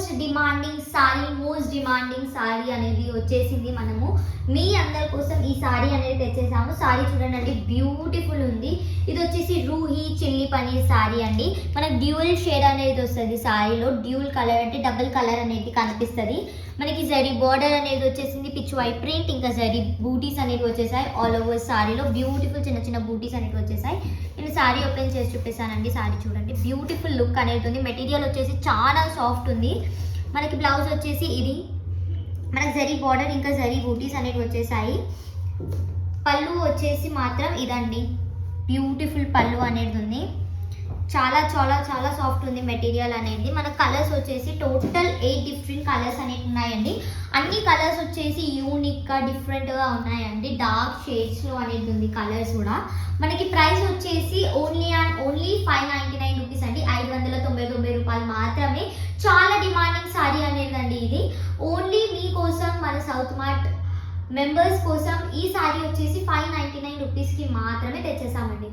Most demanding sorry అనేది వచ్చేసింది. మనము మీ అందరి కోసం ఈ సారీ అనేది తెచ్చేసాము. సారీ చూడండి, బ్యూటిఫుల్ ఉంది. ఇది వచ్చేసి రూహీ చిల్లీ పనీర్ సారీ అండి. మనకి డ్యూయల్ షేడ్ అనేది వస్తుంది సారీలో. డ్యూయల్ కలర్ అంటే డబుల్ కలర్ అనేది కనిపిస్తుంది. మనకి జరీ బార్డర్ అనేది వచ్చేసింది, పిచ్ వైట్ ప్రింట్, ఇంకా జరీ బూటీస్ అనేవి వచ్చేసాయి. ఆల్ ఓవర్ సారీలో బ్యూటిఫుల్ చిన్న చిన్న బూటీస్ అనేవి వచ్చేసాయి. నేను సారీ ఓపెన్ చేసి చూపిస్తానండి. సారీ చూడండి, బ్యూటిఫుల్ లుక్ అనేది ఉంది. మెటీరియల్ వచ్చేసి చాలా సాఫ్ట్ ఉంది. మనకి బ్లౌజ్ వచ్చేసి ఇది, మనకి జరీ బార్డర్ ఇంకా జరీ బూటీస్ అనేవి వచ్చేసాయి. పళ్ళు వచ్చేసి మాత్రం ఇదండి, బ్యూటిఫుల్ పళ్ళు అనేది ఉంది. చాలా చాలా చాలా సాఫ్ట్ ఉంది మెటీరియల్ అనేది. మన కలర్స్ వచ్చేసి టోటల్ 8 డిఫరెంట్ కలర్స్ అనేవి ఉన్నాయండి. అన్ని కలర్స్ వచ్చేసి యూనిక్గా డిఫరెంట్గా ఉన్నాయండి. డార్క్ షేడ్స్లో అనేది ఉంది కలర్స్ కూడా. మనకి ప్రైస్ వచ్చేసి ఓన్లీ అండ్ ఓన్లీ 599 రూపీస్ అండి. 599 రూపాయలు మాత్రమే. చాలా డిమాండింగ్ సారీ అనేది అండి ఇది. ఓన్లీ మీకోసం మన సౌత్ మార్ట్ మెంబర్స్ కోసం ఈ సారీ వచ్చేసి 599 రూపీస్కి మాత్రమే తెచ్చేసామండి.